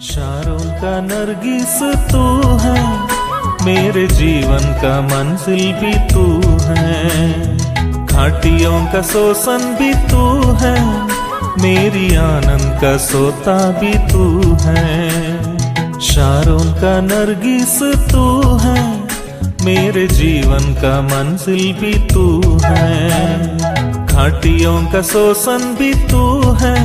शारों का नरगिस तू है, मेरे जीवन का मंजिल भी तू है। घाटियों का शोषण भी तू है, मेरी आनंद का सोता भी तू है। शारों का नरगिस तू है, मेरे जीवन का मंजिल भी तू है। घाटियों का शोषण भी तू है,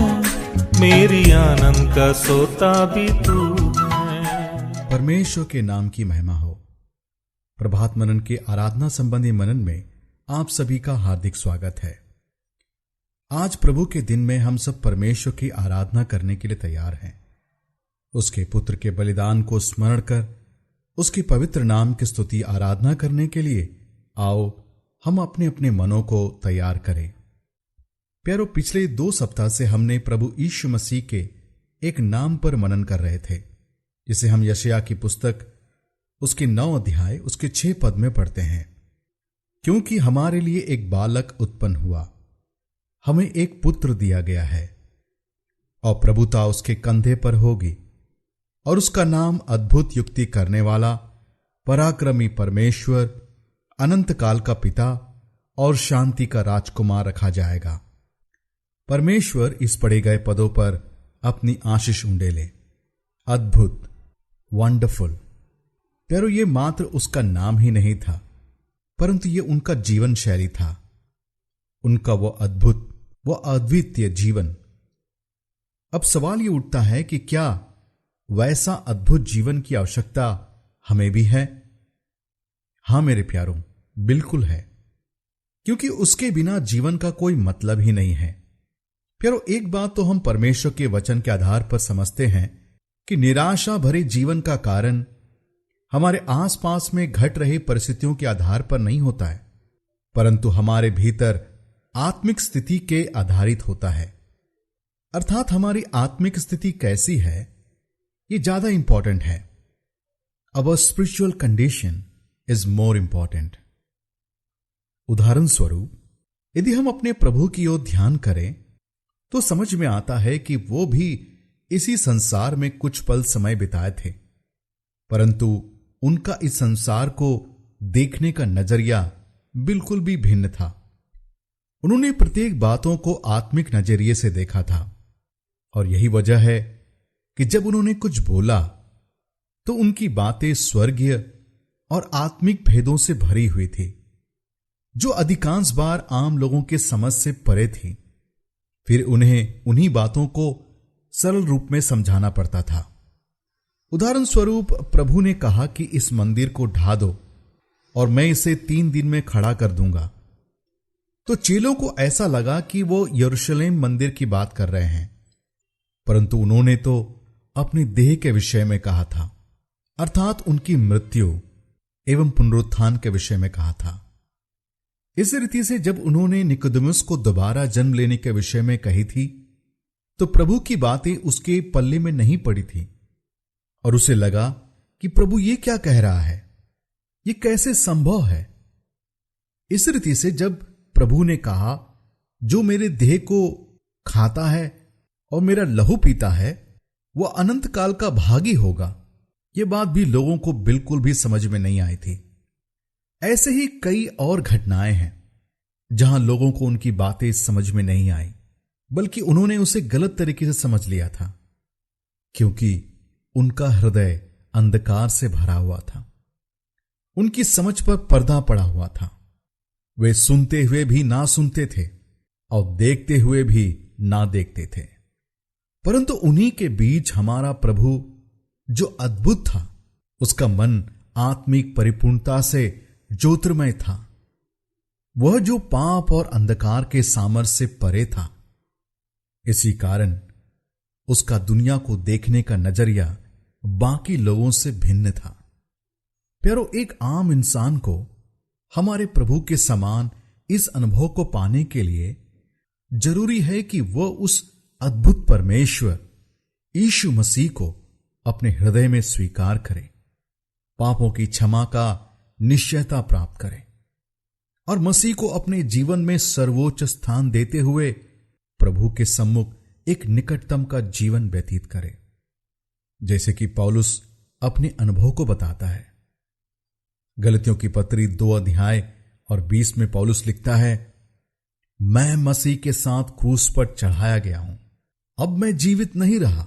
मेरी आनंद का सोता भी तू है। परमेश्वर के नाम की महिमा हो। प्रभात मनन के आराधना संबंधी मनन में आप सभी का हार्दिक स्वागत है। आज प्रभु के दिन में हम सब परमेश्वर की आराधना करने के लिए तैयार हैं। उसके पुत्र के बलिदान को स्मरण कर उसके पवित्र नाम की स्तुति आराधना करने के लिए आओ हम अपने अपने मनों को तैयार करें। प्यारो, पिछले 2 सप्ताह से हमने प्रभु यीशु मसीह के एक नाम पर मनन कर रहे थे, जिसे हम यशायाह की पुस्तक उसके 9 अध्याय उसके 6 पद में पढ़ते हैं। क्योंकि हमारे लिए एक बालक उत्पन्न हुआ, हमें एक पुत्र दिया गया है और प्रभुता उसके कंधे पर होगी, और उसका नाम अद्भुत युक्ति करने वाला, पराक्रमी परमेश्वर, अनंत काल का पिता और शांति का राजकुमार रखा जाएगा। परमेश्वर इस पढ़े गए पदों पर अपनी आशीष उंडेले। अद्भुत, वंडरफुल। प्यारो, ये मात्र उसका नाम ही नहीं था, परंतु ये उनका जीवन शैली था, उनका वो अद्भुत, वो अद्वितीय जीवन। अब सवाल ये उठता है कि क्या वैसा अद्भुत जीवन की आवश्यकता हमें भी है? हां मेरे प्यारों, बिल्कुल है, क्योंकि उसके बिना जीवन का कोई मतलब ही नहीं है। प्यारो, एक बात तो हम परमेश्वर के वचन के आधार पर समझते हैं कि निराशा भरे जीवन का कारण हमारे आसपास में घट रही परिस्थितियों के आधार पर नहीं होता है, परंतु हमारे भीतर आत्मिक स्थिति के आधारित होता है। अर्थात हमारी आत्मिक स्थिति कैसी है, ये ज्यादा इंपॉर्टेंट है। अवर spiritual condition is more important. उदाहरण स्वरूप, यदि हम अपने प्रभु की ओर ध्यान करें तो समझ में आता है कि वो भी इसी संसार में कुछ पल समय बिताए थे, परंतु उनका इस संसार को देखने का नजरिया बिल्कुल भी भिन्न था। उन्होंने प्रत्येक बातों को आत्मिक नजरिए से देखा था, और यही वजह है कि जब उन्होंने कुछ बोला तो उनकी बातें स्वर्गीय और आत्मिक भेदों से भरी हुई थी, जो अधिकांश बार आम लोगों के समझ से परे थी। फिर उन्हें उन्हीं बातों को सरल रूप में समझाना पड़ता था। उदाहरण स्वरूप, प्रभु ने कहा कि इस मंदिर को ढा दो और मैं इसे 3 दिन में खड़ा कर दूंगा। तो चेलों को ऐसा लगा कि वो यरूशलेम मंदिर की बात कर रहे हैं, परंतु उन्होंने तो अपनी देह के विषय में कहा था, अर्थात उनकी मृत्यु एवं पुनरुत्थान के विषय में कहा था। इस रीति से जब उन्होंने निकोदेमुस को दोबारा जन्म लेने के विषय में कही थी, तो प्रभु की बातें उसके पल्ले में नहीं पड़ी थी, और उसे लगा कि प्रभु ये क्या कह रहा है, ये कैसे संभव है। इस रीति से जब प्रभु ने कहा, जो मेरे देह को खाता है और मेरा लहू पीता है वह अनंत काल का भागी होगा, यह बात भी लोगों को बिल्कुल भी समझ में नहीं आई थी। ऐसे ही कई और घटनाएं हैं जहां लोगों को उनकी बातें समझ में नहीं आई, बल्कि उन्होंने उसे गलत तरीके से समझ लिया था, क्योंकि उनका हृदय अंधकार से भरा हुआ था। उनकी समझ पर पर्दा पड़ा हुआ था। वे सुनते हुए भी ना सुनते थे और देखते हुए भी ना देखते थे। परंतु उन्हीं के बीच हमारा प्रभु जो अद्भुत था, उसका मन आत्मिक परिपूर्णता से ज्योतिर्मय था। वह जो पाप और अंधकार के सामर्थ्य से परे था। इसी कारण उसका दुनिया को देखने का नजरिया बाकी लोगों से भिन्न था। प्यारो, एक आम इंसान को हमारे प्रभु के समान इस अनुभव को पाने के लिए जरूरी है कि वह उस अद्भुत परमेश्वर यीशु मसीह को अपने हृदय में स्वीकार करे, पापों की क्षमा का निश्चयता प्राप्त करे और मसीह को अपने जीवन में सर्वोच्च स्थान देते हुए प्रभु के सम्मुख एक निकटतम का जीवन व्यतीत करे। जैसे कि पौलुस अपने अनुभव को बताता है। गलतियों की पत्री 2 अध्याय और 20 में पौलुस लिखता है, मैं मसीह के साथ क्रूस पर चढ़ाया गया हूं। अब मैं जीवित नहीं रहा,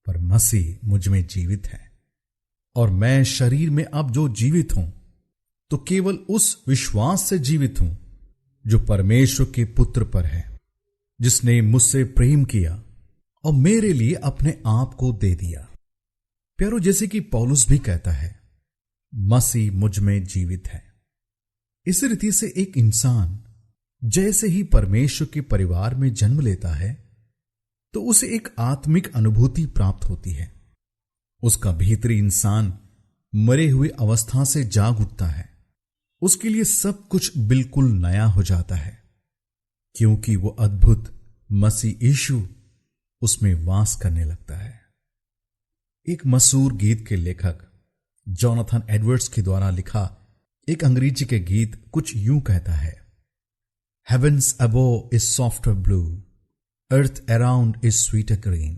पर मसीह मुझ में जीवित है। और मैं शरीर में अब जो जीवित हूं तो केवल उस विश्वास से जीवित हूं जो परमेश्वर के पुत्र पर है, जिसने मुझसे प्रेम किया और मेरे लिए अपने आप को दे दिया। प्यारो, जैसे कि पौलुस भी कहता है, मसीह मुझ में जीवित है। इस रीति से एक इंसान जैसे ही परमेश्वर के परिवार में जन्म लेता है तो उसे एक आत्मिक अनुभूति प्राप्त होती है। उसका भीतरी इंसान मरे हुए अवस्था से जाग उठता है। उसके लिए सब कुछ बिल्कुल नया हो जाता है, क्योंकि वो अद्भुत मसीह यीशु उसमें वास करने लगता है। एक मशहूर गीत के लेखक जोनाथन एडवर्ड्स के द्वारा लिखा एक अंग्रेजी के गीत कुछ यूं कहता है, heavens above is softer blue, earth around is sweeter green.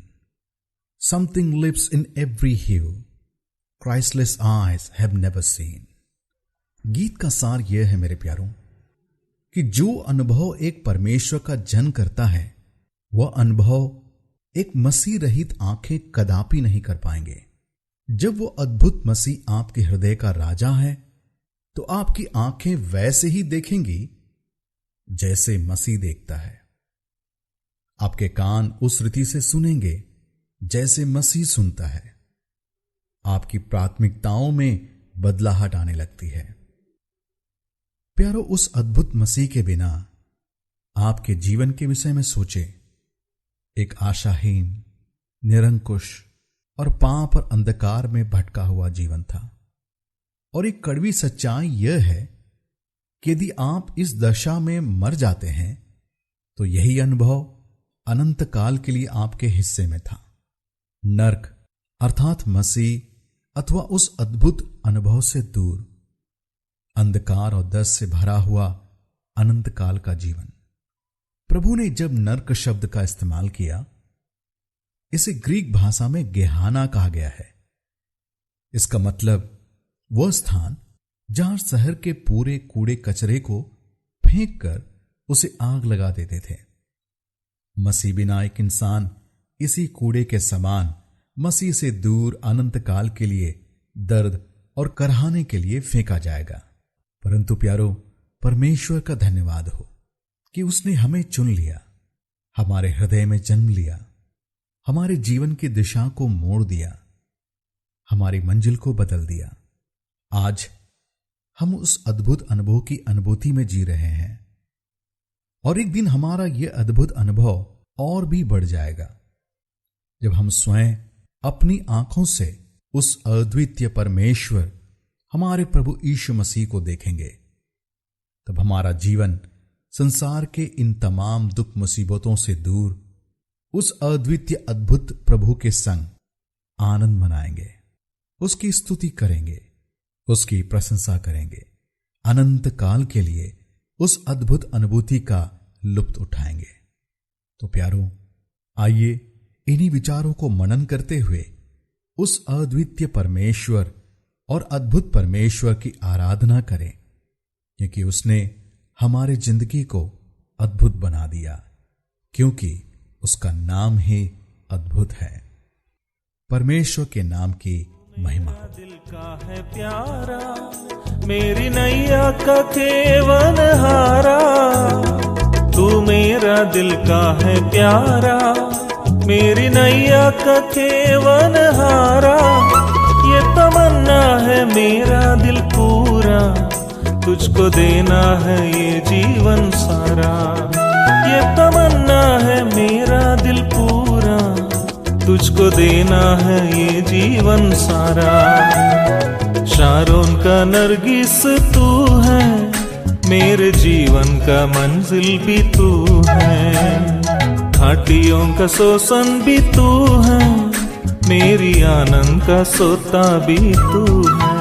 Something lives in every hue Christless eyes have never seen. गीत का सार यह है मेरे प्यारों कि जो अनुभव एक परमेश्वर का जन करता है, वह अनुभव एक मसीह रहित आंखें कदापि नहीं कर पाएंगे। जब वो अद्भुत मसीह आपके हृदय का राजा है, तो आपकी आंखें वैसे ही देखेंगी जैसे मसीह देखता है। आपके कान उस रीति से सुनेंगे जैसे मसीह सुनता है। आपकी प्राथमिकताओं में बदलाहट आने लगती है। प्यारो, उस अद्भुत मसीह के बिना आपके जीवन के विषय में सोचे। एक आशाहीन, निरंकुश और पाप और अंधकार में भटका हुआ जीवन था। और एक कड़वी सच्चाई यह है कि यदि आप इस दशा में मर जाते हैं तो यही अनुभव अनंत काल के लिए आपके हिस्से में था। नर्क अर्थात मसीह अथवा उस अद्भुत अनुभव से दूर, अंधकार और दर्द से भरा हुआ अनंत काल का जीवन। प्रभु ने जब नर्क शब्द का इस्तेमाल किया, इसे ग्रीक भाषा में गेहाना कहा गया है। इसका मतलब वह स्थान जहां शहर के पूरे कूड़े कचरे को फेंक कर उसे आग लगा देते थे। मसीह बिना एक इंसान इसी कूड़े के समान मसीह से दूर अनंत काल के लिए दर्द और करहाने के लिए फेंका जाएगा। परंतु प्यारो, परमेश्वर का धन्यवाद हो कि उसने हमें चुन लिया, हमारे हृदय में जन्म लिया, हमारे जीवन की दिशा को मोड़ दिया, हमारी मंजिल को बदल दिया। आज हम उस अद्भुत अनुभव की अनुभूति में जी रहे हैं और एक दिन हमारा यह अद्भुत अनुभव और भी बढ़ जाएगा जब हम स्वयं अपनी आंखों से उस अद्वितीय परमेश्वर हमारे प्रभु यीशु मसीह को देखेंगे। तब हमारा जीवन संसार के इन तमाम दुख मुसीबतों से दूर उस अद्वितीय अद्भुत प्रभु के संग आनंद मनाएंगे, उसकी स्तुति करेंगे, उसकी प्रशंसा करेंगे, अनंत काल के लिए उस अद्भुत अनुभूति का लुत्फ उठाएंगे। तो प्यारो, आइए इन्हीं विचारों को मनन करते हुए उस अद्वितीय परमेश्वर और अद्भुत परमेश्वर की आराधना करें, क्योंकि उसने हमारे जिंदगी को अद्भुत बना दिया, क्योंकि उसका नाम ही अद्भुत है। परमेश्वर के नाम की महिमा। दिल का है प्यारा, मेरी नैया का केवन हारा। तू मेरा दिल का है प्यारा, मेरी नैया का केवन हारा। ये तमन्ना है मेरा दिल पूरा, तुझको देना है ये जीवन सारा। ये तमन्ना है मेरा दिल पूरा, तुझको देना है ये जीवन सारा। शारोन का नरगिस तू है, मेरे जीवन का मंजिल भी तू है। घाटियों का शोषण भी तू है, मेरी आनंद का सोता भी तू है।